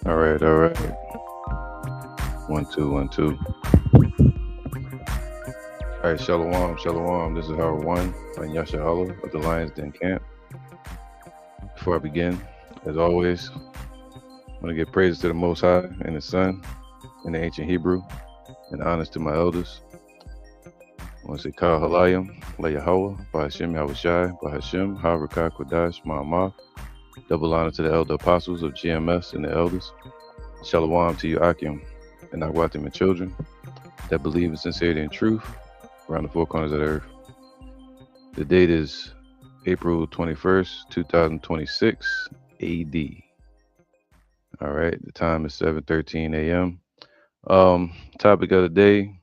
All right, all right. 1 2 1 2. All right, shalom, shalom. This is Howard One by Yahawah of the Lions Den Camp. Before I begin, as always, I want to give praises to the Most High and the Son in the ancient Hebrew, and honors to my elders. I want to say Kal Halayim, La Yahawah, by Hashem Yahushai, by Hashem, Harakah Kodash, Ma'amah. Double honor to the elder apostles of GMS and the elders. Shalom to you, Akim, and Agwatim and children that believe in sincerity and truth around the four corners of the earth. The date is April 21st, 2026 AD. All right, the time is 7:13 a.m. Topic of the day,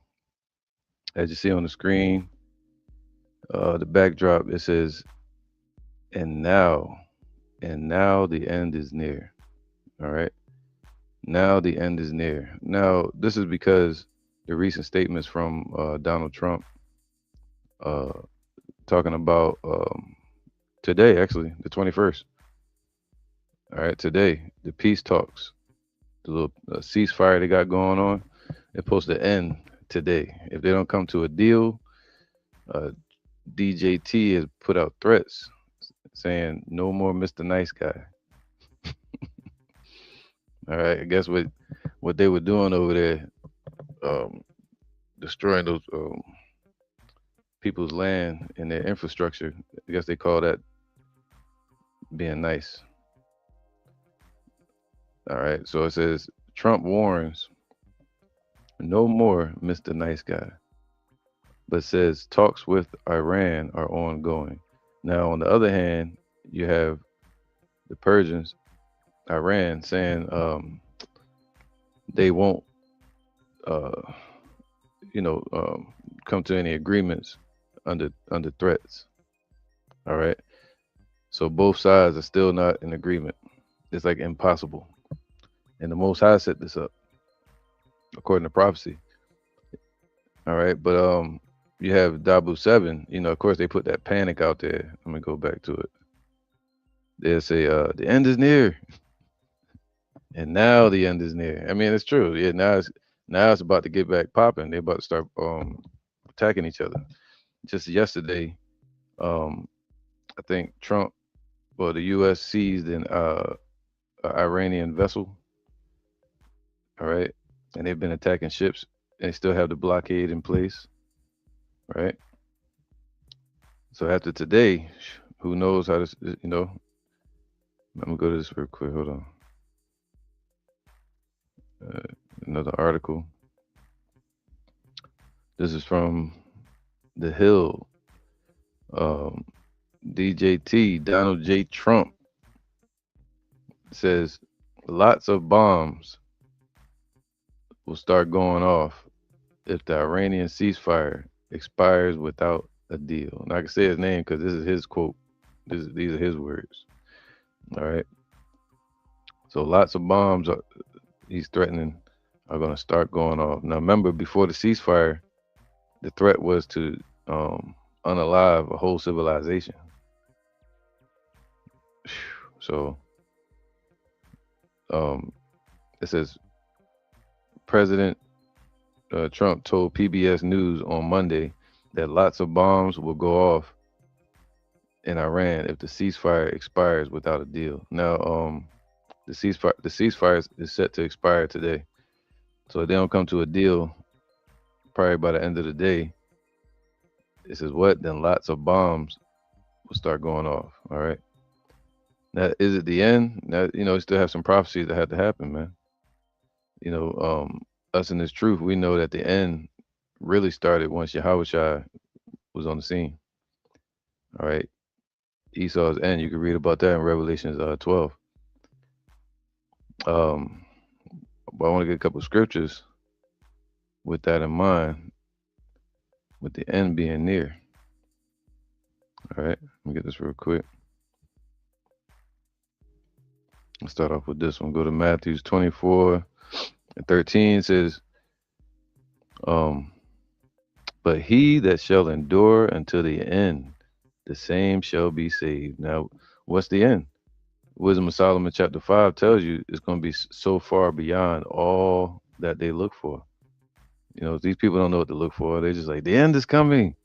as you see on the screen, the backdrop, it says, and now the end is near. All right. Now the end is near. Now, this is because the recent statements from Donald Trump uh, talking about today, actually, the 21st. All right, today, the peace talks, the little ceasefire they got going on, it's supposed to end today. If they don't come to a deal, uh, DJT has put out threats saying no more Mr. Nice Guy. All right, I guess what they were doing over there, um, destroying those people's land and their infrastructure. I guess they call that being nice. All right, so it says Trump warns no more Mr. Nice Guy, but says talks with Iran are ongoing. Now, on the other hand, you have the Persians, Iran, saying they won't, uh, come to any agreements under threats. All right. So both sides are still not in agreement. It's like impossible. And the Most High set this up according to prophecy. All right. But you have Dabu 7. Of course, they put that panic out there. Let me go back to it. They say the end is near, and now the end is near. I mean, it's true. Yeah, now it's about to get back popping. They're about to start attacking each other. Just yesterday, um, I think Trump or the U.S. seized an Iranian vessel. All right, and they've been attacking ships, and they still have the blockade in place. Right. So after today, who knows how this? Let me go to this real quick. Hold on. Uh, Another article. This is from The Hill. Um, DJT, Donald J. Trump, says lots of bombs will start going off if the Iranian ceasefire expires without a deal. And I can say his name because this is his quote. These are his words. All right. So lots of bombs he's threatening are going to start going off. Now, remember, before the ceasefire, the threat was to unalive a whole civilization. So it says President Trump told PBS News on Monday that lots of bombs will go off in Iran if the ceasefire expires without a deal. Now, the ceasefire is set to expire today. So if they don't come to a deal, probably by the end of the day, it says what? Then lots of bombs will start going off. All right. Now, is it the end? Now, we still have some prophecies that had to happen, man. Us in this truth, we know that the end really started once Yahawah was on the scene. All right. Esau's end. You can read about that in Revelations 12. But I want to get a couple of scriptures with that in mind, with the end being near. All right. Let me get this real quick. Let's start off with this one. Go to Matthew 24 and 13. It says, but he that shall endure until the end, the same shall be saved. Now, what's the end? Wisdom of Solomon chapter 5 tells you it's going to be so far beyond all that they look for. You know, these people don't know what to look for. They're just like, the end is coming.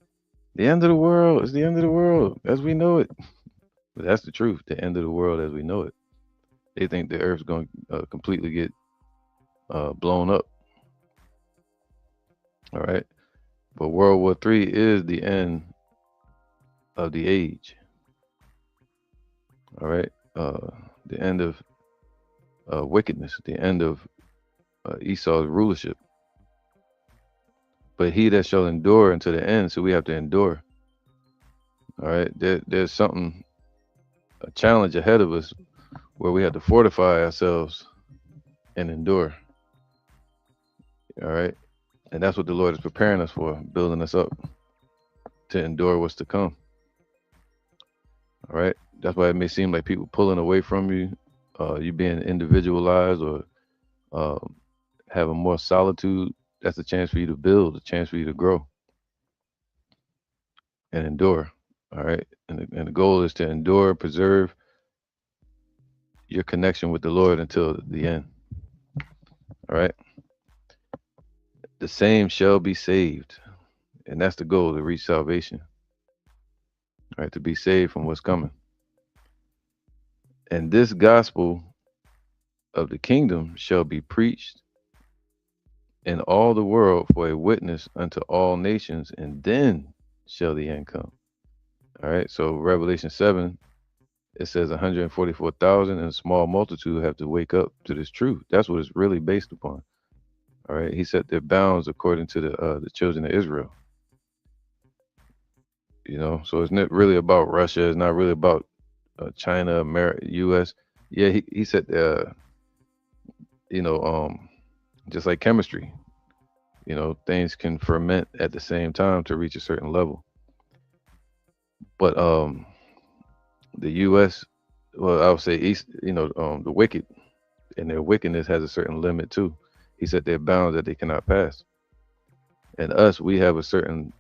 The end of the world. It's the end of the world as we know it. But that's the truth. The end of the world as we know it. They think the earth's going to completely get blown up. All right. But World War III is the end of the age. All right. The end of wickedness, the end of Esau's rulership. But he that shall endure unto the end, so we have to endure. All right. There's something, a challenge ahead of us where we have to fortify ourselves and endure. All right. And that's what the Lord is preparing us for, building us up to endure what's to come. All right. That's why it may seem like people pulling away from you, you being individualized or having more solitude. That's a chance for you to build, a chance for you to grow and endure. All right. And the goal is to endure, preserve your connection with the Lord until the end. All right. The same shall be saved. And that's the goal, to reach salvation. All right. To be saved from what's coming. And this gospel of the kingdom shall be preached in all the world for a witness unto all nations, and then shall the end come. All right. So Revelation 7, it says 144,000 and a small multitude have to wake up to this truth. That's what it's really based upon. All right. He set their bounds according to the children of Israel. You know, so it's not really about Russia. It's not really about China, America, U.S. Yeah, he said, you know, just like chemistry, you know, things can ferment at the same time to reach a certain level. But the U.S., well, I would say East, you know, the wicked and their wickedness has a certain limit too. He set their bounds that they cannot pass. And us, we have a certain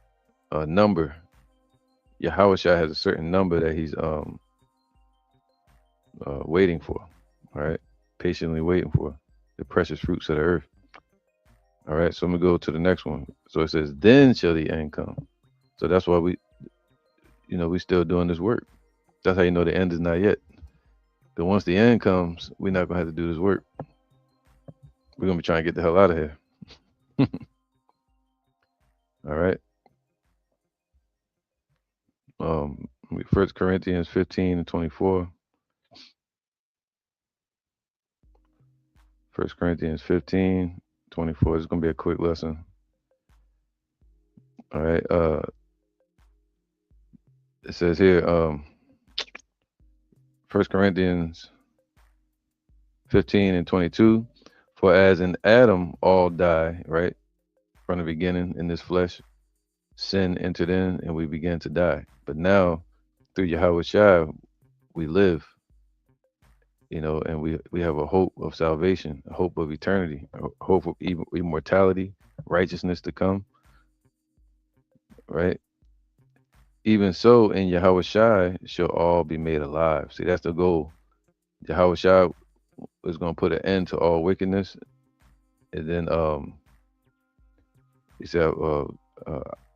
number. Yahawah has a certain number that he's waiting for. All right, patiently waiting for the precious fruits of the earth. All right, so I'm gonna go to the next one. So it says, "Then shall the end come." So that's why we, you know, we still doing this work. That's how you know the end is not yet. But once the end comes, we're not gonna have to do this work. We're gonna be trying to get the hell out of here. All right. First Corinthians 15 and 24. First Corinthians 15, 24. It's gonna be a quick lesson. All right. It says here, First Corinthians 15 and 22. For as in Adam all die, right? From the beginning in this flesh, sin entered in and we began to die. But now through Yahawah we live, you know, and we have a hope of salvation, a hope of eternity, a hope of immortality, righteousness to come, right? Even so, in Yahawah shall all be made alive. See, that's the goal. Yahawah is going to put an end to all wickedness, and then he said,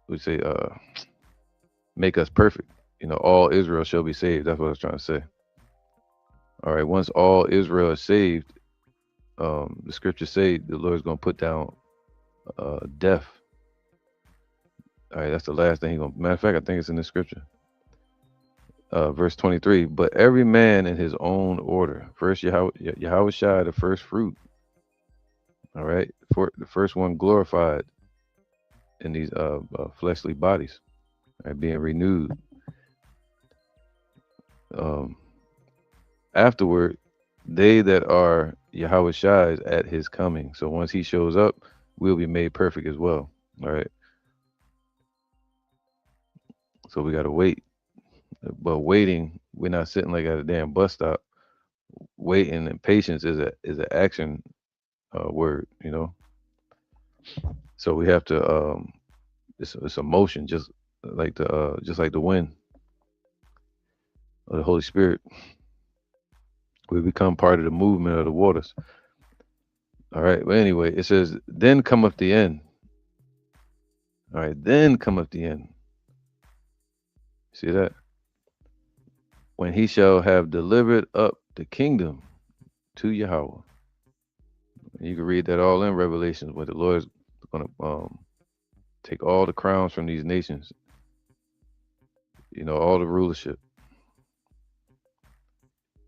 we say, make us perfect. You know, all Israel shall be saved. That's what I was trying to say. All right, once all Israel is saved, the scriptures say the Lord is going to put down death. All right, that's the last thing he's going to. Matter of fact, I think it's in the scripture. Verse 23. But every man in his own order. First, Yahawah, the first fruit. All right, the first one glorified in these fleshly bodies, right, being renewed. Afterward, they that are Yahawah at his coming. So once he shows up, we'll be made perfect as well. All right. So we got to wait. But waiting, we're not sitting like at a damn bus stop. Waiting and patience is an action word, you know. So we have to it's a motion, just like the wind of the Holy Spirit. We become part of the movement of the waters. All right. But anyway, it says, then cometh the end. All right. Then cometh the end. See that? When he shall have delivered up the kingdom to Yahawah. You can read that all in Revelations, where the Lord is going to take all the crowns from these nations, all the rulership,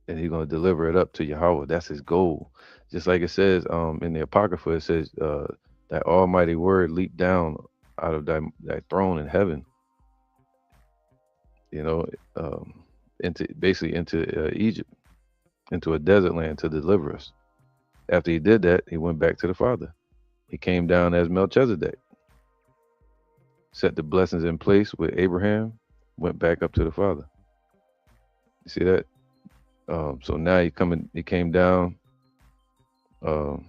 and he's going to deliver it up to Yahawah. That's his goal. Just like it says in the Apocrypha, it says that almighty word leaped down out of thy throne in heaven, you know, into basically into Egypt, into a desert land to deliver us. After he did that, he went back to the Father. He came down as Melchizedek, set the blessings in place with Abraham, went back up to the Father. You see that? So now he came down um,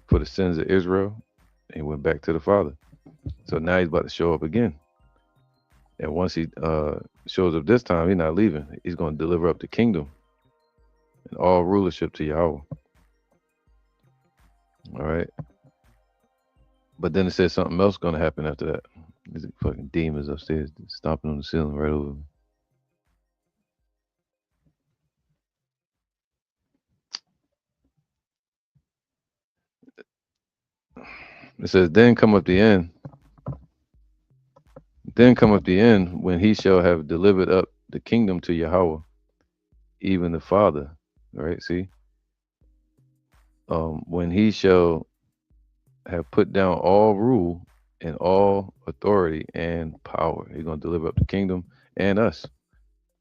for the sins of Israel, and he went back to the Father. So now he's about to show up again. And once he shows up this time, he's not leaving. He's going to deliver up the kingdom and all rulership to Yahawah. All right. But then it says something else going to happen after that. These fucking demons upstairs stomping on the ceiling right over me. It says, then come up the end. Then come up the end when he shall have delivered up the kingdom to Yahawah, even the Father. Right? See? When he shall have put down all rule and all authority and power. He's going to deliver up the kingdom and us,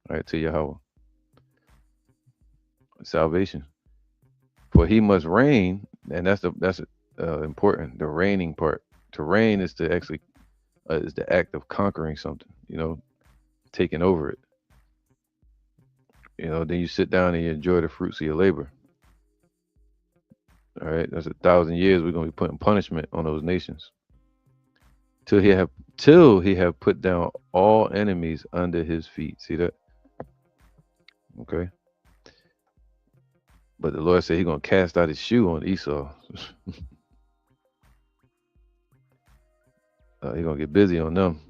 right, to Yahawah. Salvation. For he must reign, and that's important. The reigning part. To reign is to actually is the act of conquering something. Taking over it. Then you sit down and you enjoy the fruits of your labor. All right, that's 1,000 years. We're going to be putting punishment on those nations till he have put down all enemies under his feet. See that? Okay. But the Lord said he's going to cast out his shoe on Esau. He's going to get busy on them.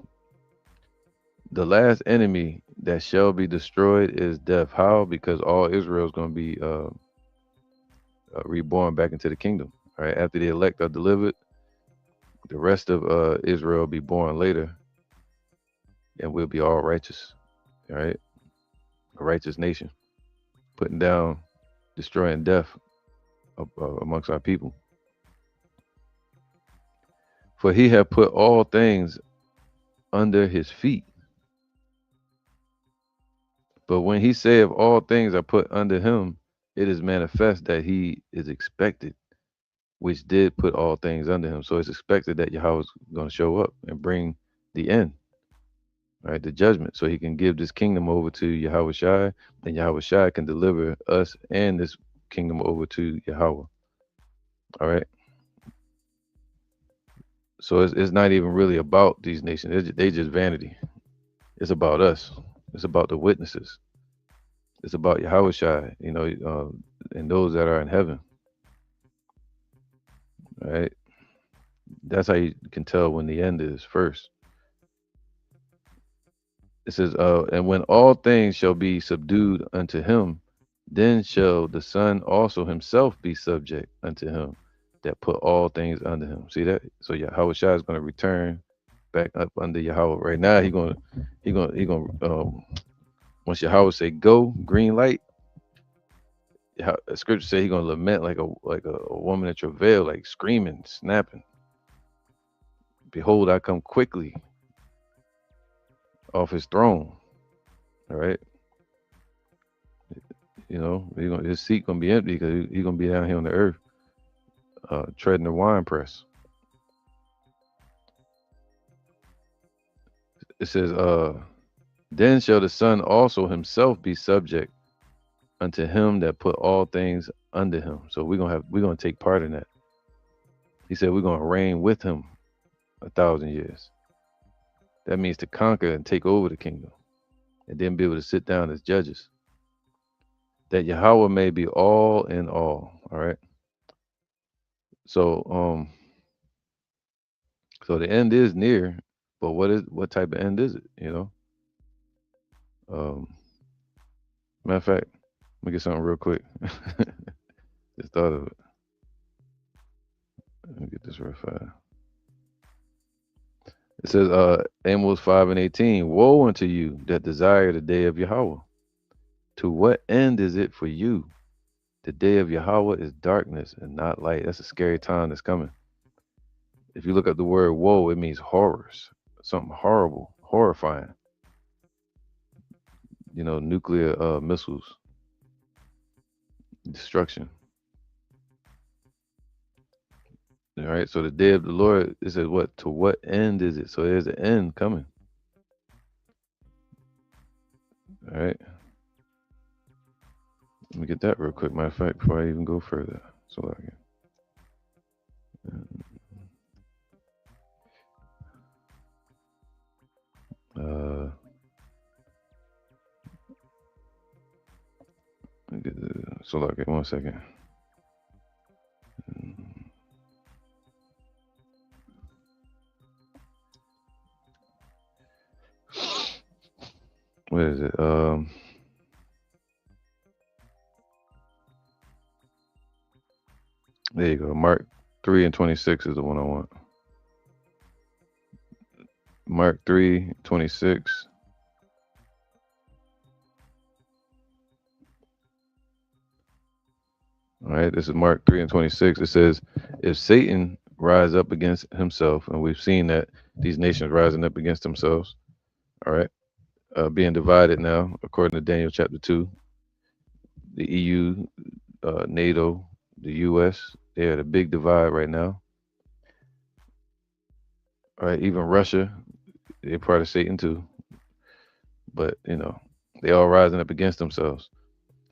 The last enemy that shall be destroyed is death. How? Because all Israel is going to be reborn back into the kingdom. All right. After the elect are delivered, the rest of Israel will be born later, and we'll be all righteous. All right. A righteous nation, putting down, destroying death amongst our people. For he had put all things under his feet. But when he saith all things are put under him, it is manifest that he is expected, which did put all things under him. So it's expected that Yahweh is going to show up and bring the end, right? The judgment. So he can give this kingdom over to Yahweh Shai, and Yahweh Shai can deliver us and this kingdom over to Yahweh. All right. So it's not even really about these nations. They just vanity. It's about us. It's about the witnesses. It's about Yahweh Shai, and those that are in heaven. Right? That's how you can tell when the end is first. It says, and when all things shall be subdued unto him, then shall the Son also himself be subject unto him that put all things under him. See that? So Yahweh Shai is going to return back up under Yahweh. Right now, he gonna once Yahweh say go, green light, scripture say he's gonna lament like a woman in travail, like screaming, snapping. Behold, I come quickly off his throne. All right. His seat gonna be empty because he's gonna be down here on the earth, treading the wine press. It says, then shall the Son also himself be subject unto him that put all things under him. So we're gonna take part in that. He said we're gonna reign with him 1,000 years. That means to conquer and take over the kingdom, and then be able to sit down as judges. that Yahawah may be all in all. All right. So so the end is near, but what type of end is it? Um, Matter of fact, let me get something real quick. Just thought of it. Let me get this real fast. It says, Amos 5:18, woe unto you that desire the day of Yahweh. To what end is it for you? The day of Yahweh is darkness and not light. That's a scary time that's coming. If you look up the word woe, it means horrors, something horrible, horrifying. Nuclear missiles, destruction. All right. So the day of the Lord, it says what? To what end is it? So there's an end coming. All right. Let me get that real quick. Matter of fact, before I even go further. So let me get so like 1 second. What is it? There you go. Mark 3:26 is the one I want. Mark 3:26. All right, this is Mark 3:26. It says, if Satan rise up against himself, and we've seen that these nations rising up against themselves, all right, being divided now, according to Daniel chapter 2, the EU, NATO, the US, they're at a big divide right now. All right, even Russia, they're part of Satan too. But, they all rising up against themselves.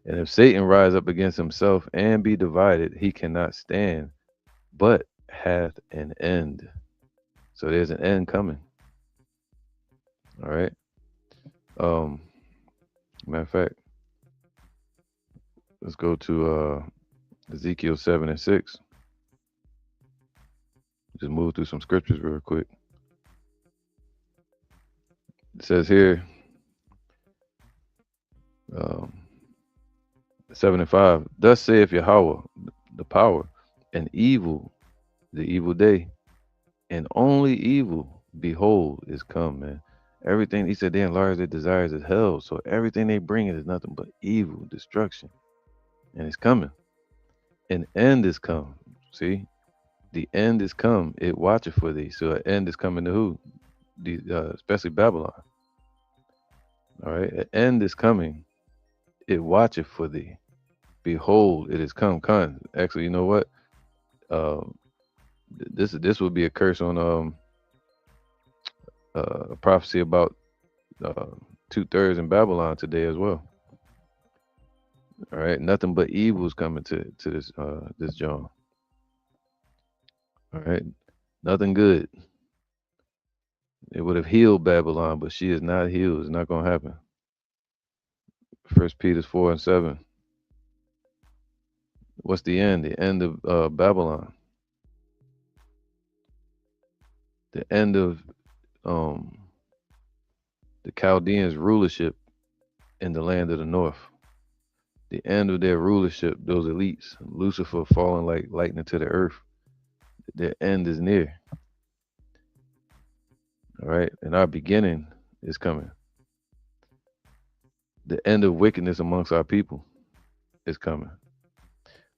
And if Satan rise up against himself and be divided, he cannot stand, but hath an end. So there's an end coming. All right. Matter of fact, let's go to Ezekiel 7:6. Just move through some scriptures real quick. It says here, 7:5. Thus saith Yahawah, the power, and evil, the evil day, and only evil, behold, is come, man. Everything, he said, they enlarge their desires as hell. So everything they bring is nothing but evil, destruction. And it's coming. An end is come. See? The end is come. It watcheth for thee. So an end is coming to who? Especially Babylon. All right. An end is coming. It watcheth for thee. Behold, it is come. Actually, you know what? This will be a curse on a prophecy about 2/3 in Babylon today as well. All right, nothing but evil is coming to this John. All right, nothing good. It would have healed Babylon, but she is not healed. It's not going to happen. 1 Peter 4:7. What's the end? The end of Babylon. The end of the Chaldeans' rulership in the land of the north. The end of their rulership, those elites, Lucifer falling like lightning to the earth. Their end is near. All right. And our beginning is coming. The end of wickedness amongst our people is coming.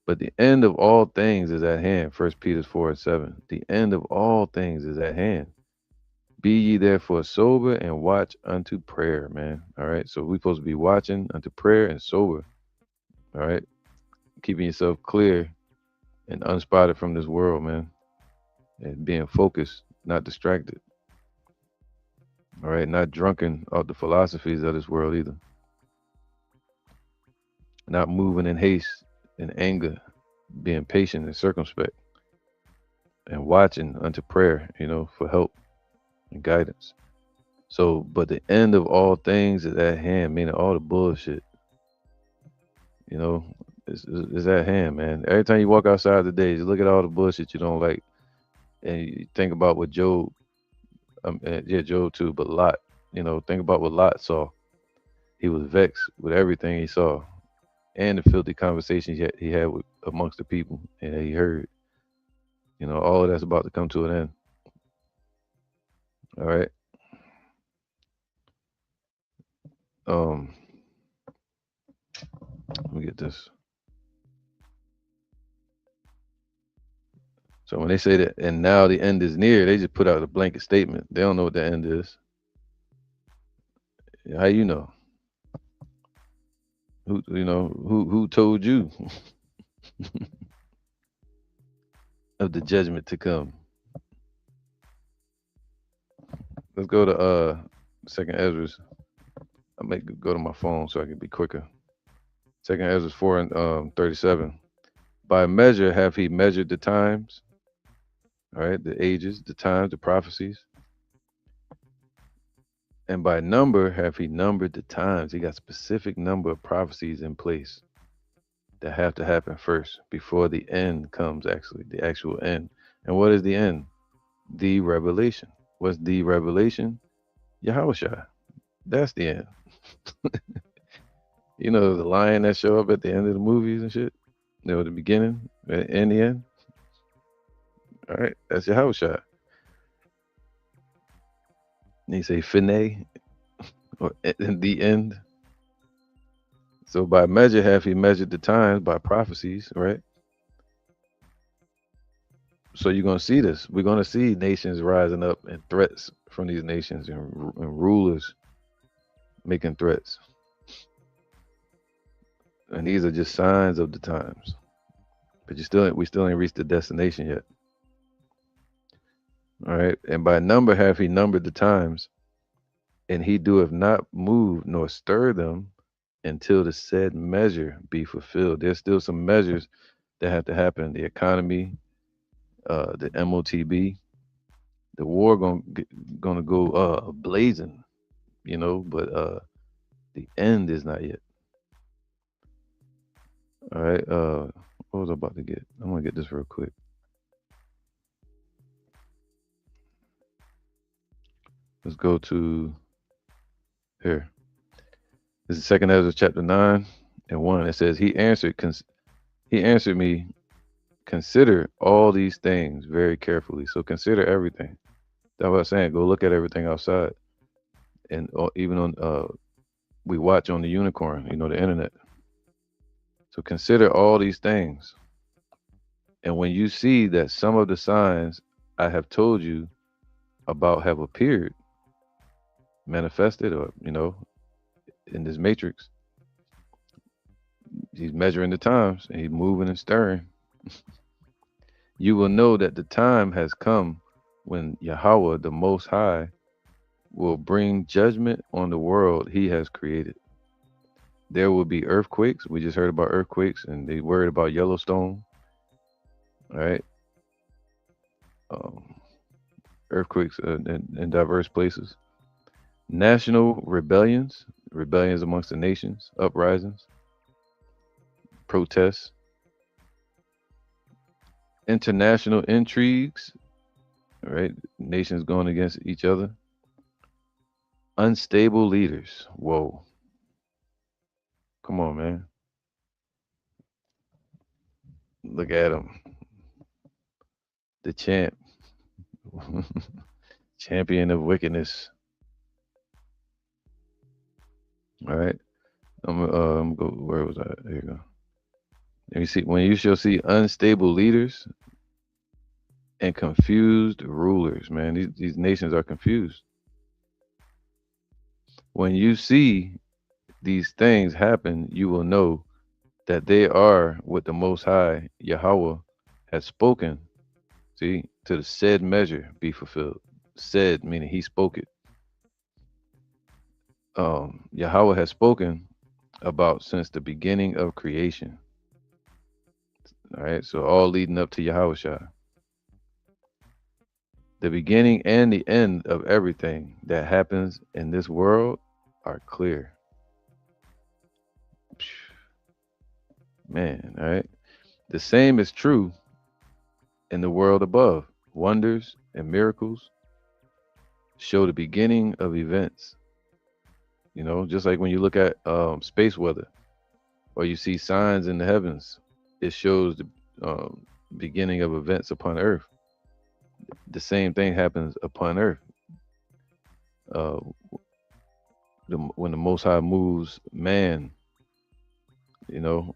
But the end of all things is at hand. 1 Peter 4:7. The end of all things is at hand. Be ye therefore sober and watch unto prayer, man. All right. So we're supposed to be watching unto prayer and sober. All right. Keeping yourself clear and unspotted from this world, man. And being focused, not distracted. All right. Not drunken off the philosophies of this world either. Not moving in haste and anger, being patient and circumspect. And watching unto prayer, for help and guidance. So, but the end of all things is at hand, meaning all the bullshit. You know, it's at hand, man. Every time you walk outside today, just look at all the bullshit you don't like, and you think about what Job, yeah, Job too, but Lot. You know, think about what Lot saw. He was vexed with everything he saw, and the filthy conversations he had with, amongst the people, and he heard. You know, all of that's about to come to an end. All right. Um, let me get this. So when they say that, and now the end is near, they just put out a blanket statement. They don't know what the end is. How you know? Who told you of the judgment to come? Let's go to Second Ezra's. I may go to my phone so I can be quicker. Second Ezra's 4 and 37. By measure have he measured the times, all right, the ages, the times, the prophecies, and by number have he numbered the times. He got specific number of prophecies in place that have to happen first before the end comes. Actually, the actual end. And what is the end? The revelation. What's the revelation? Yahawah. That's the end. You know the lion that show up at the end of the movies and shit. You know the beginning and the end. All right, that's Yahawah. And you say finay or in the end. So by measure have he measured the times by prophecies, right? So you're gonna see this. We're gonna see nations rising up and threats from these nations and rulers making threats. And these are just signs of the times. But we still ain't reached the destination yet. All right. And by number have he numbered the times, and he doeth not move nor stir them until the said measure be fulfilled. There's still some measures that have to happen. The economy, the MOTB, the war gonna go blazing, but the end is not yet. All right. What was I about to get? I'm gonna get this real quick. Let's go to here. This is Second Ezra chapter 9 and 1. It says, He answered me, consider all these things very carefully. So consider everything. That's what I'm saying. Go look at everything outside, and even on we watch on the unicorn, the internet. So consider all these things, and when you see that some of the signs I have told you about have appeared, manifested, or in this matrix, he's measuring the times and he's moving and stirring. You will know that the time has come when Yahawah, the Most High, will bring judgment on the world he has created. There will be earthquakes. We just heard about earthquakes, and they worried about Yellowstone. All right. Um, Earthquakes in diverse places. National rebellions amongst the nations, uprisings, protests, international intrigues, all right? Nations going against each other. Unstable leaders. Whoa. Come on, man. Look at him. The champ. Champion of wickedness. All right. I'm go. Where was I? There you go. Let me see. When you shall see unstable leaders and confused rulers, man, these nations are confused. When you see these things happen, you will know that they are what the Most High Yahawah has spoken. See, to the said measure be fulfilled. Said meaning he spoke it. Yahawah has spoken about since the beginning of creation. All right, so all leading up to Yahawah. The beginning and the end of everything that happens in this world are clear. Man, all right. The same is true in the world above. Wonders and miracles show the beginning of events. Just like when you look at space weather or you see signs in the heavens, it shows the beginning of events upon Earth. The same thing happens upon Earth. Uh, when the Most High moves man,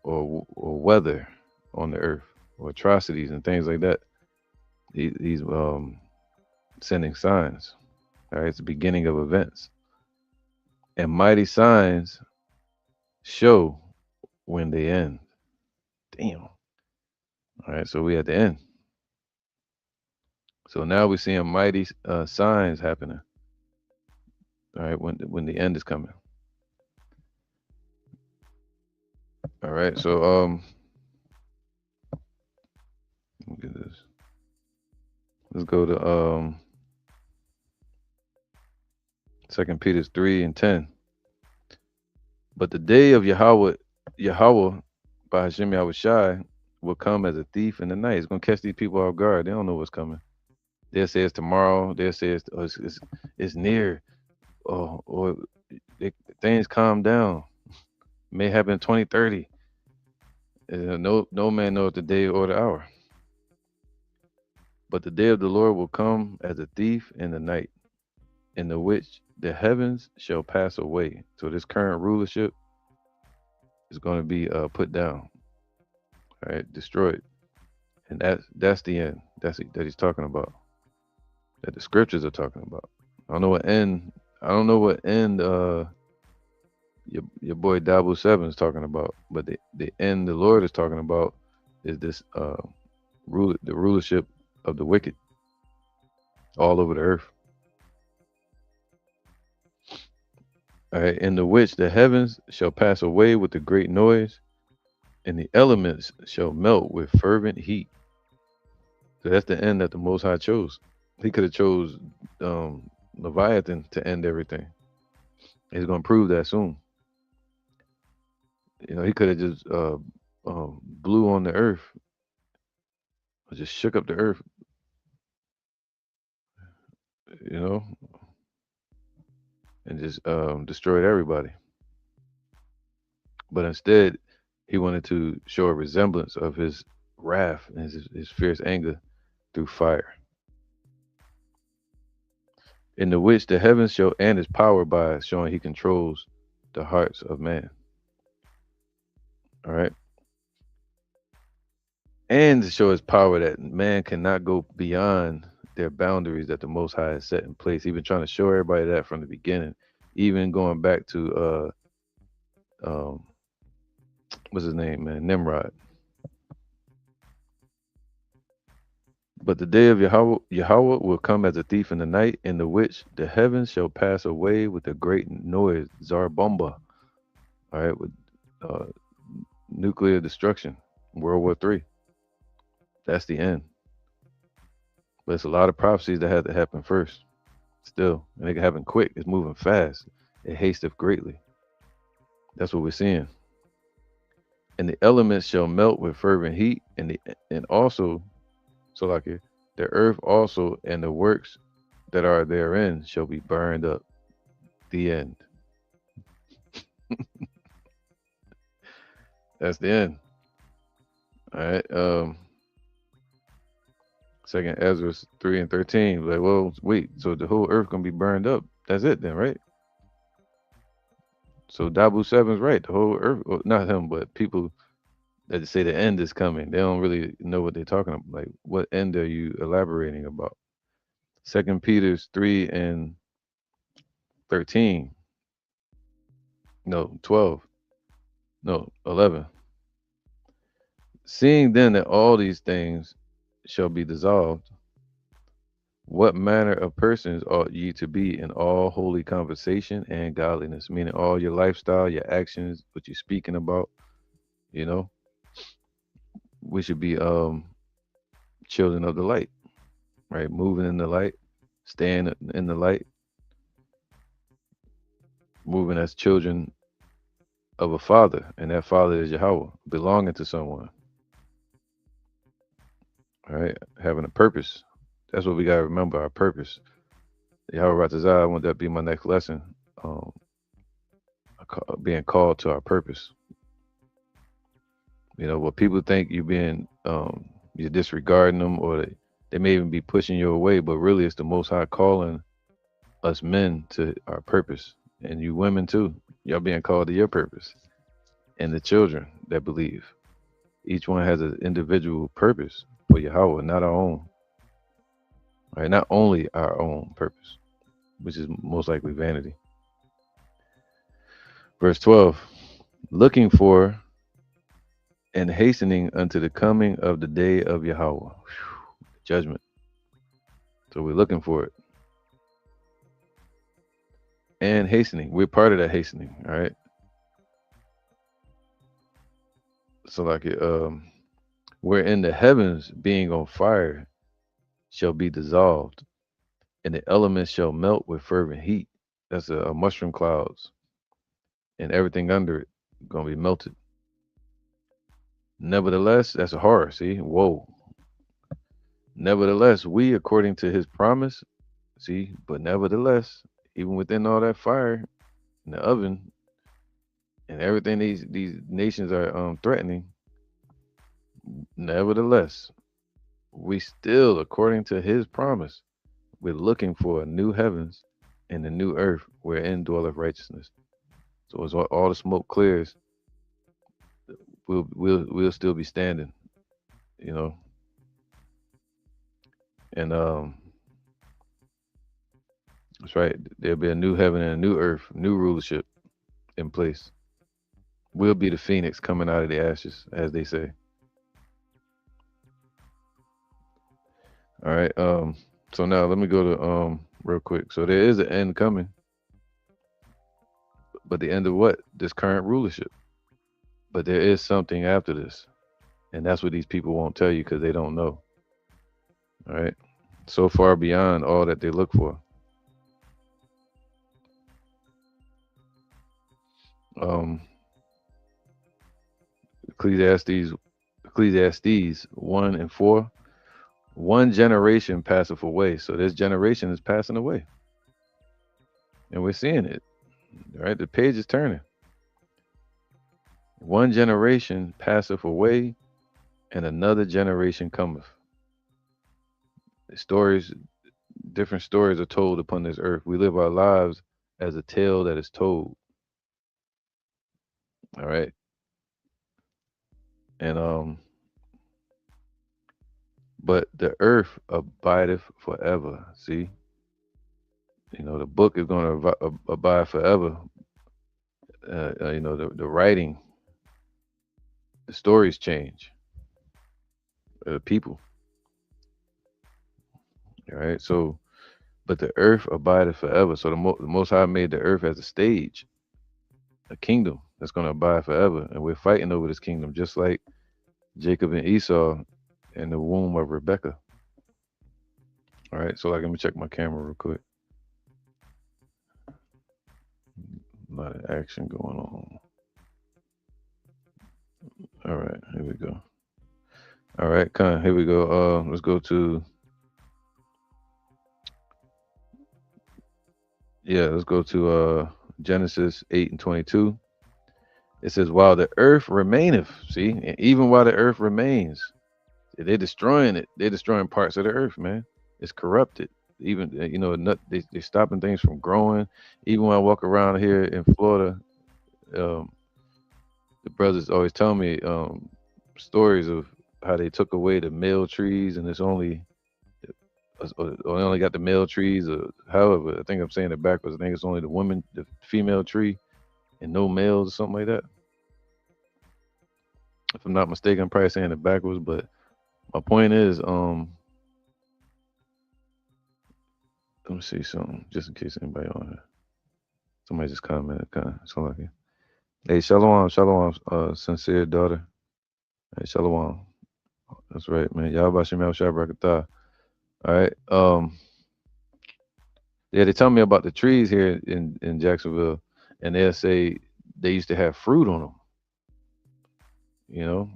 or weather on the Earth, or atrocities and things like that, he's sending signs. All right, it's the beginning of events, and mighty signs show when they end. Damn. All right, so we at the end. So now we're seeing mighty signs happening. All right, when the end is coming. All right, so look at this. Let's go to 2 Peter 3:10. But the day of Yahawah by Hashem Yahushai will come as a thief in the night. It's gonna catch these people off guard. They don't know what's coming. They'll say it's tomorrow. They'll say it's near. Or things calm down. May happen in 2030. No man knows the day or the hour. But the day of the Lord will come as a thief in the night, in the which the heavens shall pass away. So this current rulership is going to be put down, right? Destroyed, and that's the end. That he's talking about. That the scriptures are talking about. I don't know what end. I don't know what end. Your boy Dabu 7 is talking about, but the end the Lord is talking about is this the rulership of the wicked all over the earth. All right, in the which the heavens shall pass away with a great noise, and the elements shall melt with fervent heat. So that's the end that the Most High chose. He could have chose Leviathan to end everything. He's going to prove that soon. He could have just blew on the earth, or just shook up the earth, and just destroyed everybody. But instead, he wanted to show a resemblance of his wrath and his fierce anger through fire, in the which the heavens shall end his power by showing he controls the hearts of man. All right. And to show his power that man cannot go beyond their boundaries that the Most High has set in place. He's been trying to show everybody that from the beginning, even going back to what's his name, man? Nimrod. But the day of Yahawah will come as a thief in the night, in the which the heavens shall pass away with a great noise, Zarbomba. All right, with nuclear destruction, World War III. That's the end. But it's a lot of prophecies that had to happen first, still, and it can happen quick. It's moving fast. It hasteth greatly. That's what we're seeing. And the elements shall melt with fervent heat, and also, so like it, the earth also and the works that are therein shall be burned up. The end. That's the end. All right. Second Ezra 3:13. Like, well, wait. So the whole earth gonna be burned up. That's it then, right? So Dabu 7's right. The whole earth, well, not him, but people that say the end is coming. They don't really know what they're talking about. Like, what end are you elaborating about? 2 Peter 3:13. No, 12. No, 11. Seeing then that all these things shall be dissolved, what manner of persons ought ye to be in all holy conversation and godliness? Meaning all your lifestyle, your actions, what you're speaking about, we should be children of the light, right? Moving in the light, staying in the light, moving as children of a father, and that father is Yahawah, belonging to someone. All right, having a purpose. That's what we gotta remember, our purpose. Yahawah Ratazah, I want that to be my next lesson. Um, being called to our purpose. What people think you're disregarding them, or they may even be pushing you away, but really it's the Most High calling us men to our purpose, and you women too. Y'all being called to your purpose, and the children that believe. Each one has an individual purpose for Yahawah, not our own. Right? Not only our own purpose, which is most likely vanity. Verse 12, looking for and hastening unto the coming of the day of Yahawah. Judgment. So we're looking for it. And hastening. We're part of that hastening, all right? So like where in the heavens being on fire shall be dissolved, and the elements shall melt with fervent heat. That's a mushroom clouds, and everything under it gonna be melted. Nevertheless, that's a horror. See, whoa. Nevertheless, we, according to His promise, see, but nevertheless, even within all that fire in the oven and everything these nations are threatening, nevertheless, we still, according to His promise, we're looking for a new heavens and a new earth wherein dwelleth righteousness. So as all the smoke clears, we'll still be standing, you know. And that's right. There'll be a new heaven and a new earth, new rulership in place. We'll be the phoenix coming out of the ashes, as they say. All right. So now let me go to real quick. So there is an end coming, but the end of what? This current rulership. But there is something after this, and that's what these people won't tell you because they don't know. All right. So far beyond all that they look for. Um, Ecclesiastes 1 and 4. One generation passeth away. So this generation is passing away. And we're seeing it. Right? The page is turning. One generation passeth away, and another generation cometh. The stories, different stories are told upon this earth. We live our lives as a tale that is told. All right. And but the earth abideth forever. See, the book is going to abide forever. The writing, the stories change. People. All right. So, but the earth abideth forever. So the Most High made the earth as a stage, a kingdom that's going to abide forever, and we're fighting over this kingdom, just like Jacob and Esau in the womb of Rebecca. All right. So, like, let me check my camera real quick. A lot of action going on. All right, here we go. All right, here we go. Let's go to Genesis 8 and 22. It says, while the earth remaineth, see, and even while the earth remains, they're destroying it. They're destroying parts of the earth, man. It's corrupted. Even they're stopping things from growing. Even when I walk around here in Florida, the brothers always tell me stories of how they took away the male trees, and it's only only got the male trees, or however. I think I'm saying it backwards. I think it's only the female tree, and no males or something like that. If I'm not mistaken, I'm probably saying it backwards, but my point is, let me see something, just in case anybody on here. Somebody just commented, something like it. Hey, shalom, sincere daughter. Hey, shalom. That's right, man. Yahawah Shemel Shabrakatah. All right. Yeah, they tell me about the trees here in Jacksonville, and they'll say they used to have fruit on them, you know.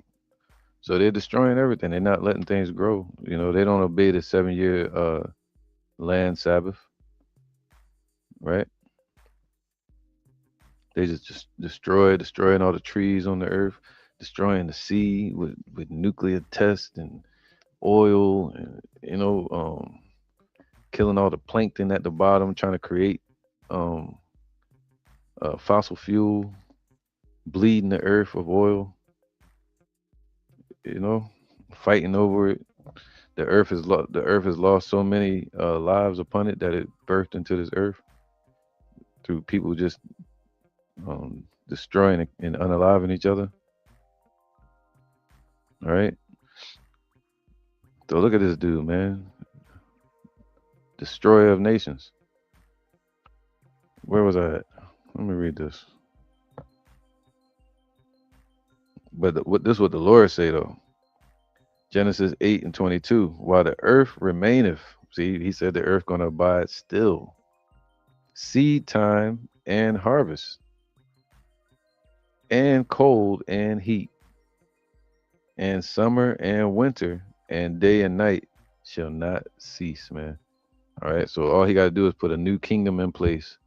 So they're destroying everything. They're not letting things grow. You know, they don't obey the 7 year land Sabbath, right? They just destroying all the trees on the earth, destroying the sea with nuclear tests and oil, and killing all the plankton at the bottom, trying to create um, fossil fuel, bleeding the earth of oil. You know, fighting over it. The earth has lost so many lives upon it that it birthed into this earth through people just destroying and unaliving each other. All right. So look at this dude, man. Destroyer of nations. Where was I at? Let me read this. But what this what the Lord say though. Genesis 8:22. While the earth remaineth. See, he said the earth gonna abide still. Seed time and harvest, and cold and heat, and summer and winter, and day and night shall not cease, man. All right. So all he got to do is put a new kingdom in place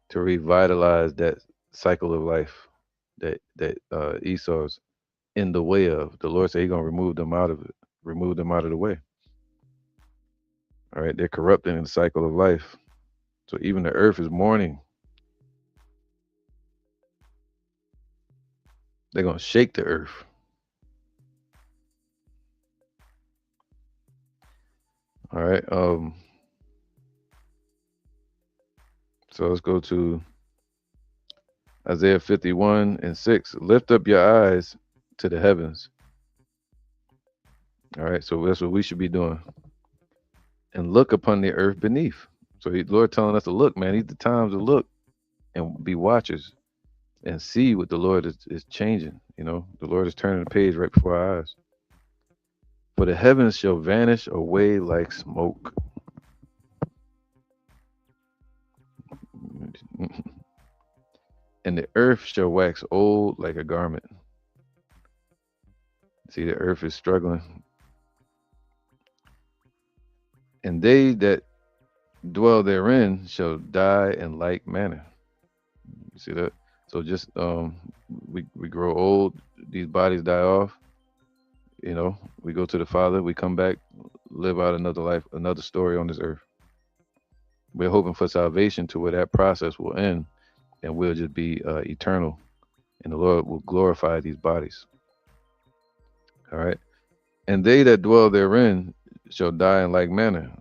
to revitalize that cycle of life that Esau's in the way of. The Lord said He's gonna remove them out of it, remove them out of the way. All right. They're corrupting the cycle of life. So even the earth is mourning. They're gonna shake the earth. All right. So let's go to Isaiah 51:6. Lift up your eyes to the heavens. All right. So that's what we should be doing. And look upon the earth beneath. So the Lord telling us to look, man. These the times to look and be watchers and see what the Lord is changing. You know, the Lord is turning the page right before our eyes. For the heavens shall vanish away like smoke. And the earth shall wax old like a garment. See, the earth is struggling. And they that dwell therein shall die in like manner. You see that? So just we grow old, these bodies die off, we go to the Father, we come back, live out another life, another story on this earth. We're hoping for salvation to where that process will end and we'll just be eternal and the Lord will glorify these bodies. All right. And they that dwell therein shall die in like manner.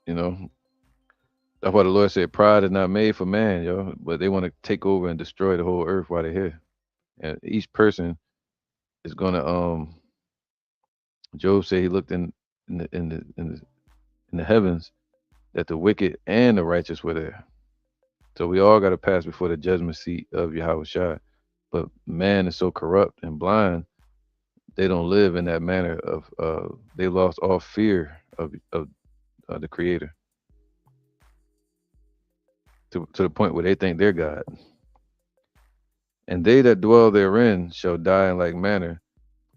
You know, that's why the Lord said pride is not made for man, but they want to take over and destroy the whole earth while they're here. And each person is gonna Job said he looked in the heavens that the wicked and the righteous were there. So we all got to pass before the judgment seat of Yahawah. But man is so corrupt and blind, they don't live in that manner of they lost all fear of the Creator to the point where they think they're God. And they that dwell therein shall die in like manner,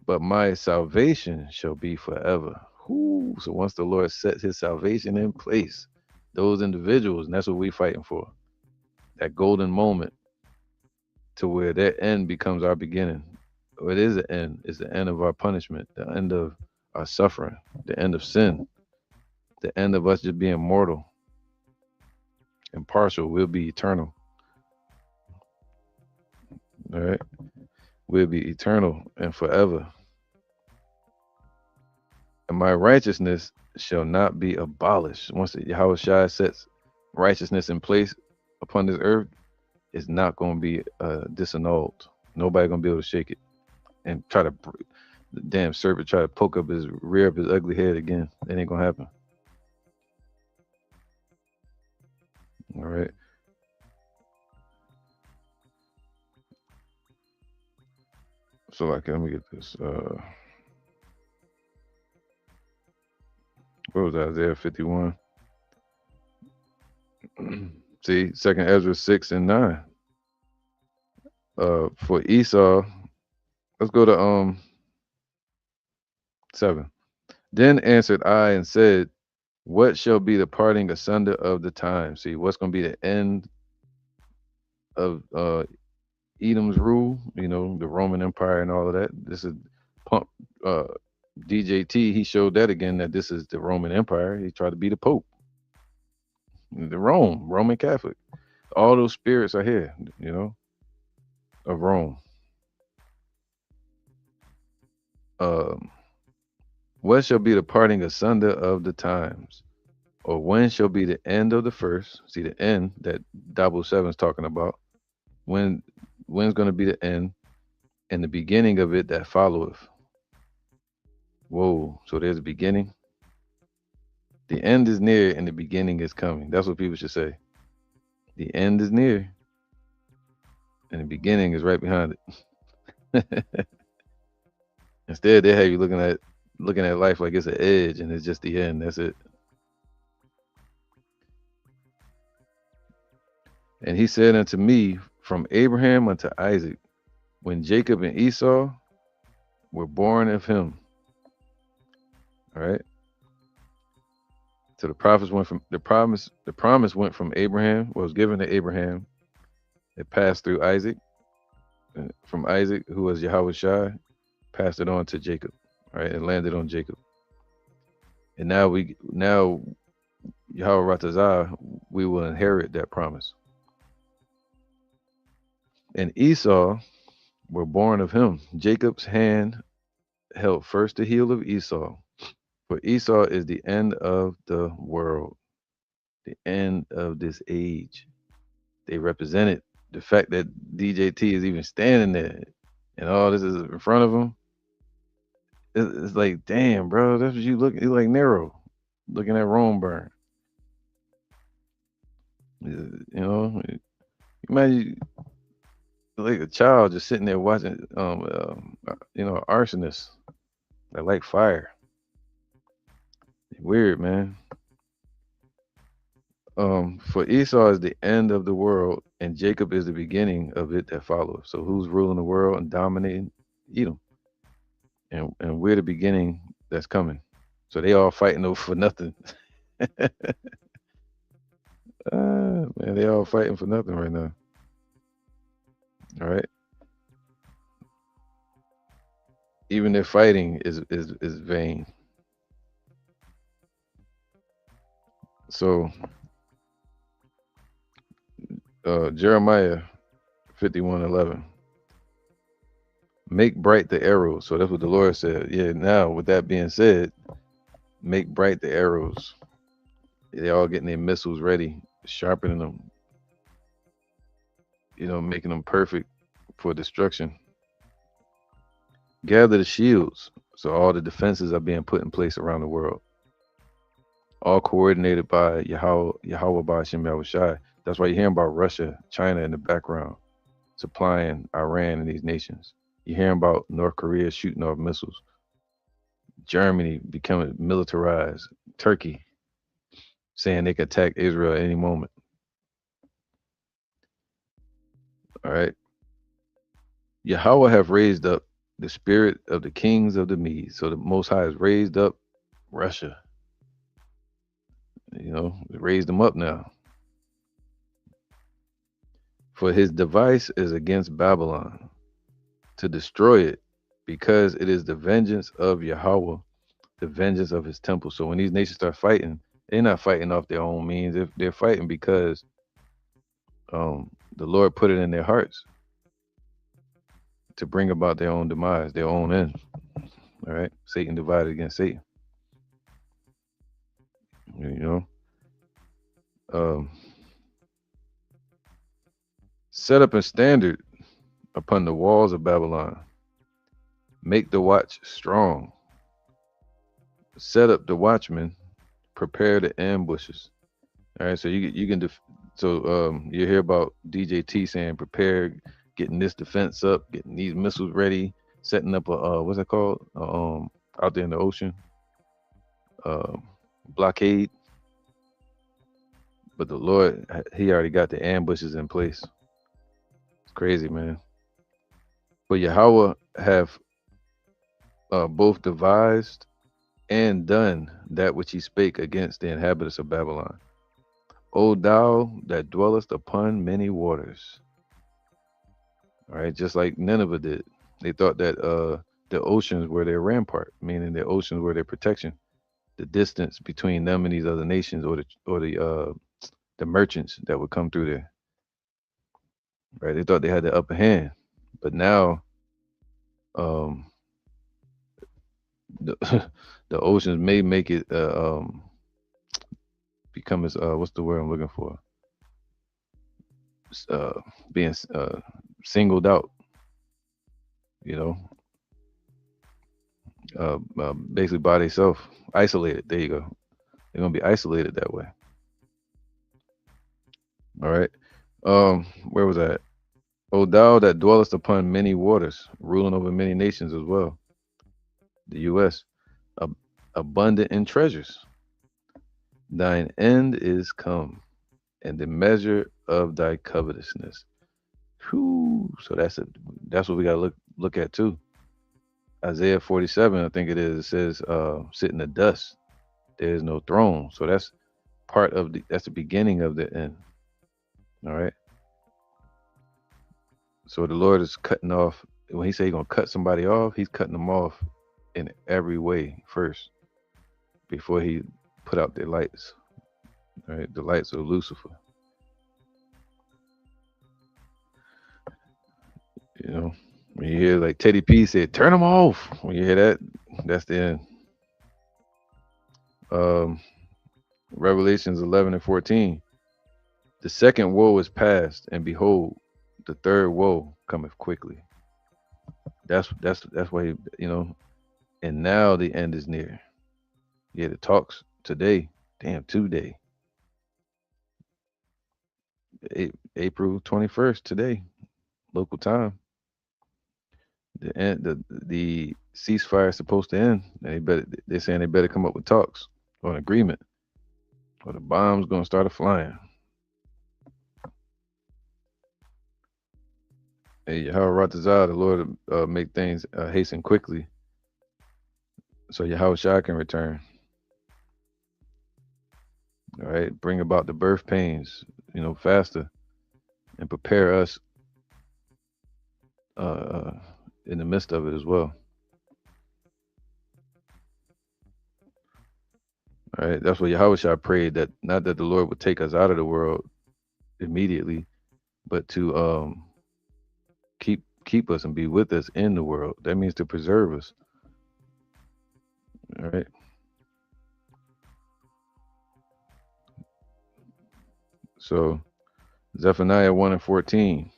but my salvation shall be forever. Whoo. So once the Lord sets His salvation in place, those individuals, and that's what we're fighting for, that golden moment to where that end becomes our beginning. It is the end. It's the end of our punishment, the end of our suffering, the end of sin, the end of us just being mortal and partial. We'll be eternal. All right. We'll be eternal and forever. And my righteousness shall not be abolished. Once Yahawah sets righteousness in place upon this earth, it's not going to be disannulled. Nobody going to be able to shake it and try to, the damn serpent try to poke up his rear of his ugly head again. It ain't going to happen. All right. So like, let me get this. What was that, Isaiah 51? See, Second Ezra 6 and 9. For Esau, let's go to 7. Then answered I and said, what shall be the parting asunder of the time? See, what's going to be the end of Edom's rule? You know, the Roman Empire and all of that. This is pump. Uh, DJT. He showed that again that this is the Roman Empire. He tried to be the Pope, the Roman Catholic. All those spirits are here. You know, of Rome. Um, what shall be the parting asunder of the times? Or when shall be the end of the first? See the end that Double Seven's talking about. When's going to be the end and the beginning of it that followeth? Whoa! So there's a beginning. The end is near and the beginning is coming. That's what people should say. The end is near and the beginning is right behind it. Instead, they have you looking at life like it's an edge and it's just the end. That's it. And he said unto me, from Abraham unto Isaac, when Jacob and Esau were born of him. All right. So the prophets went from the promise went from Abraham, was given to Abraham. It passed through Isaac. From Isaac, who was Yahawah Shai, passed it on to Jacob. All right, it landed on Jacob. And now Yahawah Ratazah, we will inherit that promise. And Esau were born of him. Jacob's hand held first the heel of Esau. For Esau is the end of the world, the end of this age. They represented the fact that DJT is even standing there and all this is in front of him. It's like, damn, bro, that's what you look. You like Nero looking at Rome burn. You know, imagine like a child just sitting there watching, arsonists that like fire. Weird, man. For Esau is the end of the world, and Jacob is the beginning of it that follows. So who's ruling the world and dominating? Edom. And we're the beginning that's coming. So they all fighting over for nothing. Man, they all fighting for nothing right now. All right. Even their fighting is vain. So Jeremiah 51:11. Make bright the arrows. So that's what the Lord said. Yeah, now with that being said, make bright the arrows. They all getting their missiles ready, sharpening them, making them perfect for destruction. Gather the shields. So all the defenses are being put in place around the world. All coordinated by Yahawah Ba'ashem Yahushai. That's why you're hearing about Russia, China in the background, supplying Iran and these nations. You're hearing about North Korea shooting off missiles. Germany becoming militarized. Turkey saying they could attack Israel at any moment. All right. Yahawah have raised up the spirit of the kings of the Medes. So the Most High has raised up Russia. Raised them up now. For his device is against Babylon, to destroy it, because it is the vengeance of Yahawah, the vengeance of his temple. So when these nations start fighting, they're not fighting off their own means. They're fighting because the Lord put it in their hearts to bring about their own demise, their own end. All right. Satan divided against Satan. Set up a standard upon the walls of Babylon. Make the watch strong. Set up the watchmen. Prepare the ambushes. All right, so you can you hear about DJT saying prepare, getting this defense up, getting these missiles ready, setting up a what's that called? Out there in the ocean, blockade. But the Lord, he already got the ambushes in place. It's crazy, man. But Yahawah have both devised and done that which he spake against the inhabitants of Babylon. O thou that dwellest upon many waters. All right, just like Nineveh did. They thought that the oceans were their rampart, meaning the oceans were their protection. The distance between them and these other nations, or the merchants that would come through there. Right? They thought they had the upper hand, but now um, the the oceans may make it become as what's the word I'm looking for? Uh, being singled out. You know, basically by themselves, isolated. There you go. They're gonna be isolated that way. All right. Where was that? O thou that dwellest upon many waters, ruling over many nations as well. The U.S. ab- abundant in treasures. Thine end is come, and the measure of thy covetousness. Whew. So that's what we gotta look at too. Isaiah 47, I think it is. It says, "Sit in the dust. There is no throne." So that's the beginning of the end. All right. So the Lord is cutting off. When He say He's gonna cut somebody off, He's cutting them off in every way first before He put out their lights. All right, the lights of Lucifer. You know, when you hear like Teddy P said, "Turn them off." When you hear that, that's the end. Um, Revelations 11 and 14. The second woe is past, and behold, the third woe cometh quickly. That's why and now the end is near. Yeah, the talks today, damn today, April 21st today, local time. The ceasefire is supposed to end. They're saying they better come up with talks or an agreement, or the bomb's gonna start a flying. Hey, Yahweh Ratazah, the Lord make things hasten quickly, so Yahweh Shah can return. All right, bring about the birth pains, faster, and prepare us uh, uh, in the midst of it as well. All right, that's what Yahweh Shah prayed, that not that the Lord would take us out of the world immediately, but to keep us and be with us in the world. That means to preserve us. All right. So Zephaniah 1 and 14.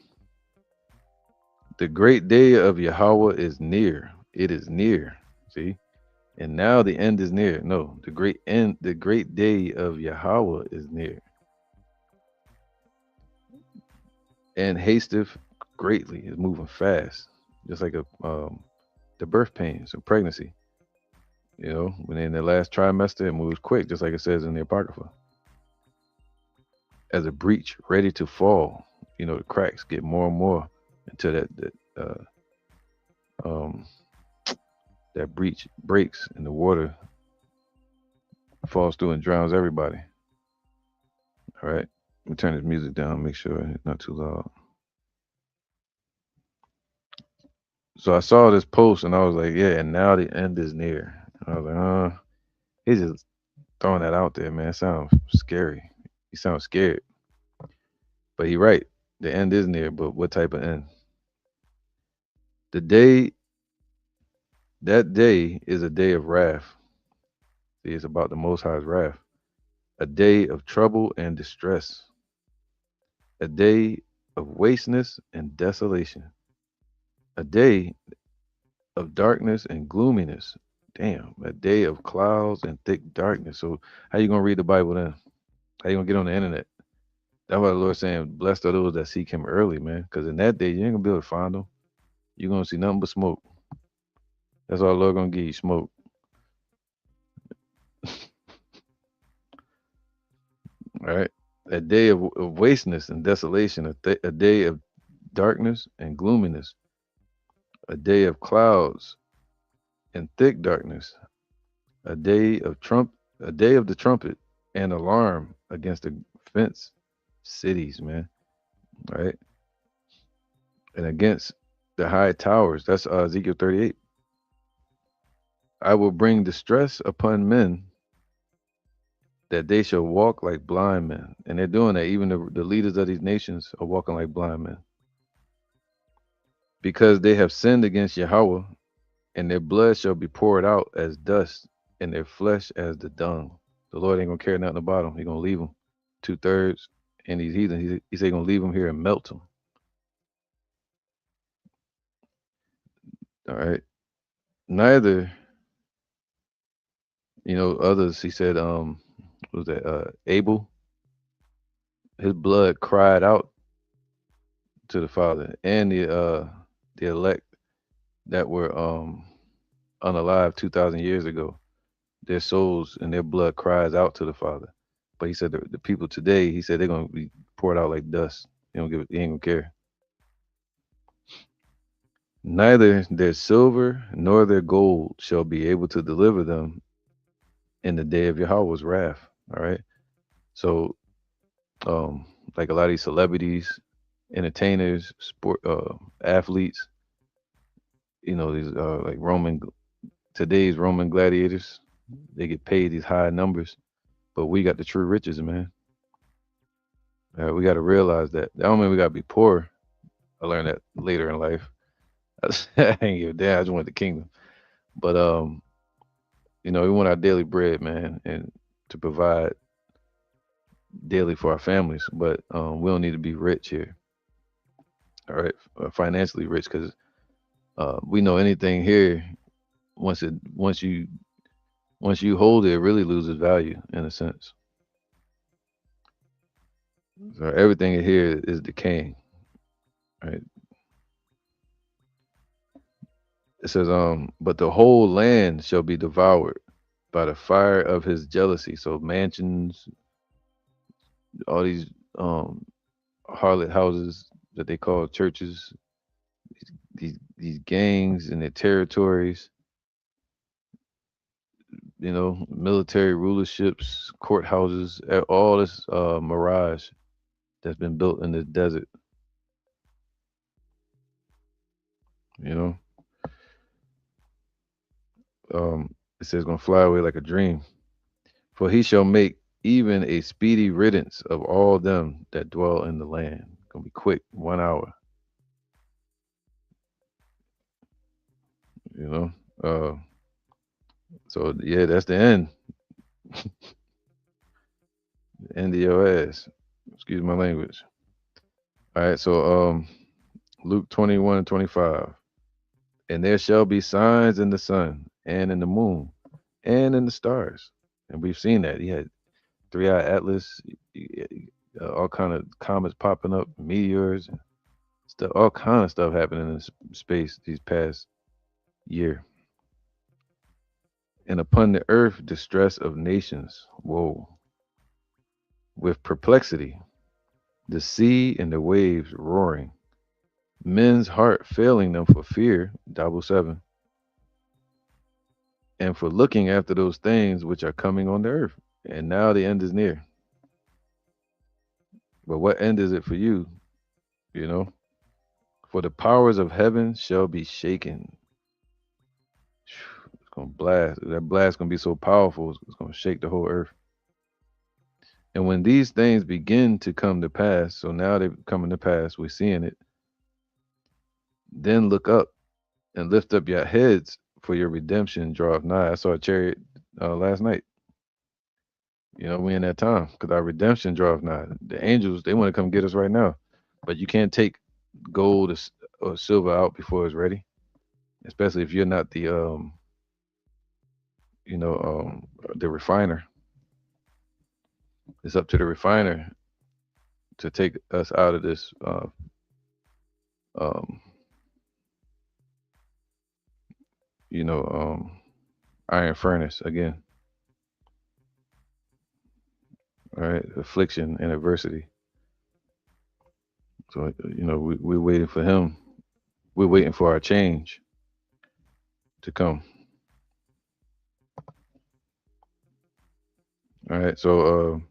The great day of Yahweh is near. It is near. See? And now the end is near. No, the great day of Yahweh is near. And hasteth greatly, is moving fast. Just like the birth pains of pregnancy. When they're in the last trimester, it moves quick, just like it says in the Apocrypha. As a breach ready to fall, the cracks get more and more until um, that breach breaks and the water falls through and drowns everybody. All right. Let me turn this music down, make sure it's not too loud. So I saw this post and I was like, yeah, and now the end is near. And I was like, he's just throwing that out there, man. It sounds scary. He sounds scared. But he right. The end is near, but what type of end? The day, that day is a day of wrath. See, it's about the Most High's wrath. A day of trouble and distress. A day of wasteness and desolation. A day of darkness and gloominess. Damn, a day of clouds and thick darkness. So how you gonna read the Bible then? How you gonna get on the internet? That's why the Lord's saying, blessed are those that seek him early, man. Because in that day, you ain't gonna be able to find them. You're gonna see nothing but smoke. That's all the Lord gonna give you, smoke. All right. a day of wasteness and desolation, a day of darkness and gloominess, a day of clouds and thick darkness, a day of a day of the trumpet and alarm against the fenced cities, man. Right, and against the high towers. That's Ezekiel 38. I will bring distress upon men that they shall walk like blind men. And they're doing that. Even the leaders of these nations are walking like blind men because they have sinned against Yahawah, and their blood shall be poured out as dust and their flesh as the dung. The Lord ain't going to carry nothing about them. He's going to leave them 2/3. And these heathen, he said, going to leave them here and melt them. All right. Neither, others, he said, what was that? Abel, his blood cried out to the Father, and the elect that were unalive 2,000 years ago, their souls and their blood cries out to the Father. But he said the people today, he said they're gonna be poured out like dust. He ain't gonna care. Neither their silver nor their gold shall be able to deliver them in the day of Yahweh's wrath. All right. So like a lot of these celebrities, entertainers, sport athletes, these like today's Roman gladiators, they get paid these high numbers, but we got the true riches, man. We got to realize that. I don't mean we got to be poor. I learned that later in life. I ain't give a damn. I just want the kingdom. But we want our daily bread, man, and to provide daily for our families. But we don't need to be rich here. All right, financially rich, because we know anything here once you hold it, it really loses value in a sense. So everything in here is decaying. Right. It says, but the whole land shall be devoured by the fire of his jealousy. So mansions, all these um harlot houses that they call churches, these gangs and their territories, military rulerships, courthouses, all this mirage that's been built in the desert, you know. It says gonna fly away like a dream. For he shall make even a speedy riddance of all them that dwell in the land. Gonna be quick, 1 hour, you know. Uh so yeah, that's the end. End of your ass. Excuse my language. All right, so Luke 21:25. And there shall be signs in the sun and in the moon and in the stars. And we've seen that. He had 3-eye atlas, all kind of comets popping up, meteors, and stuff, all kind of stuff happening in space these past year. And upon the earth, distress of nations. Whoa. With perplexity, the sea and the waves roaring, men's heart failing them for fear, double seven, and for looking after those things which are coming on the earth. And now the end is near. But what end is it for you? You know? For the powers of heaven shall be shaken. It's gonna blast. That blast gonna be so powerful, it's gonna shake the whole earth. And when these things begin to come to pass, so now they're coming to pass, we're seeing it. Then look up and lift up your heads, for your redemption draweth nigh. I saw a chariot last night. We in that time because our redemption draweth nigh. The angels, they want to come get us right now, but you can't take gold or silver out before it's ready, especially if you're not the refiner. It's up to the refiner to take us out of this um, you know, iron furnace again. all right, affliction and adversity. So we're waiting for him. We're waiting for our change to come. All right, so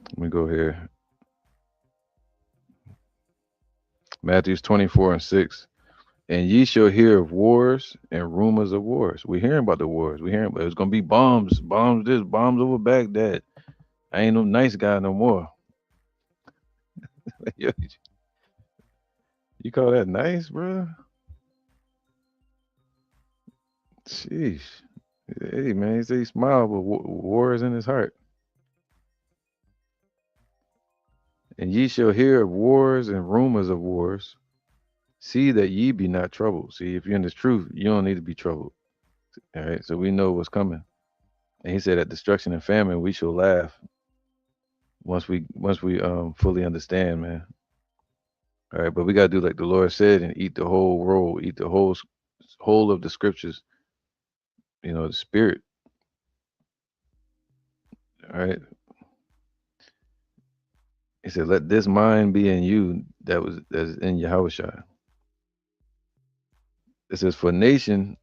let me go here. Matthews 24:6. And ye shall hear of wars and rumors of wars. We're hearing about the wars. We're hearing about it's gonna be bombs, bombs this, bombs over Baghdad. I ain't no nice guy no more. Yo, you call that nice, bro? Sheesh. Hey man, he say he smiled, but war is in his heart. And ye shall hear of wars and rumors of wars. See that ye be not troubled. See, if you're in this truth, you don't need to be troubled. All right. So we know what's coming. And he said at destruction and famine, we shall laugh once we fully understand, man. All right, but we gotta do like the Lord said and eat the whole roll, eat the whole of the scriptures, the spirit. All right. He said, let this mind be in you that is in Yahawah. It says, for nation,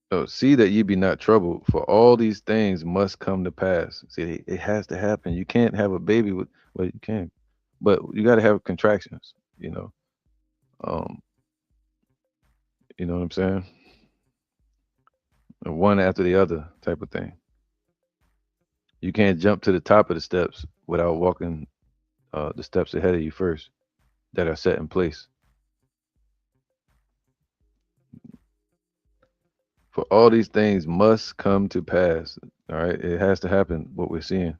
oh, see that ye be not troubled, for all these things must come to pass. See, it has to happen. You can't have a baby well, you can, but you gotta have contractions, Um, you know what I'm saying? And one after the other type of thing. You can't jump to the top of the steps without walking the steps ahead of you first that are set in place. For all these things must come to pass. All right, it has to happen. What we're seeing,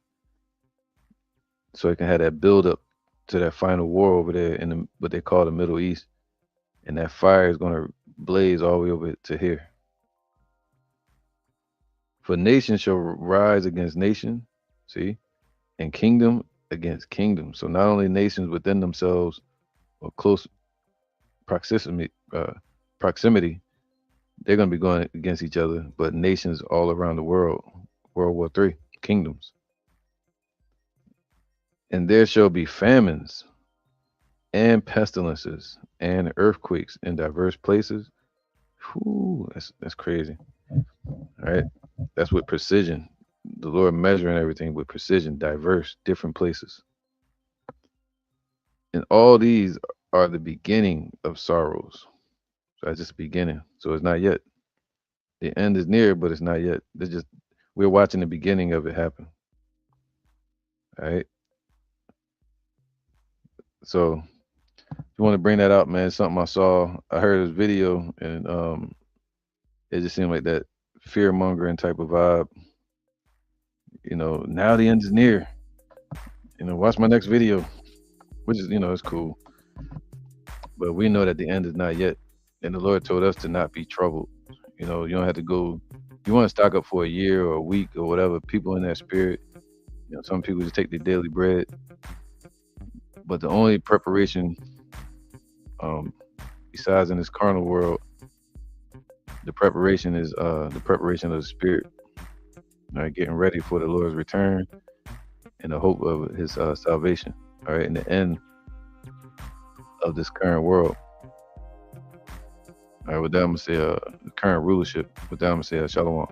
so it can have that build up to that final war over there in what they call the Middle East, and that fire is going to blaze all the way over to here. For nation shall rise against nation, see, and kingdom against kingdom. So not only nations within themselves or close proximity, proximity, they're going to be going against each other, but nations all around the world, World War III, kingdoms. And there shall be famines and pestilences and earthquakes in diverse places. Whew, that's crazy. All right. That's with precision. The Lord measuring everything with precision, diverse, different places. And all these are the beginning of sorrows. So that's just the beginning. So it's not yet. The end is near, but it's not yet. We're watching the beginning of it happen. All right. So if you want to bring that out, man, it's something I saw. I heard this video and it just seemed like that fear mongering type of vibe. Now the end is near. Watch my next video, which is, it's cool. But we know that the end is not yet. And the Lord told us to not be troubled. You don't have to go. You want to stock up for a year or a week or whatever. People in that spirit, some people just take their daily bread. But the only preparation, besides in this carnal world, the preparation is the preparation of the spirit. All right, getting ready for the Lord's return and the hope of his salvation. All right, in the end of this current world. All right, with that, I'm going to say the current rulership. With that, I'm going to say shalom.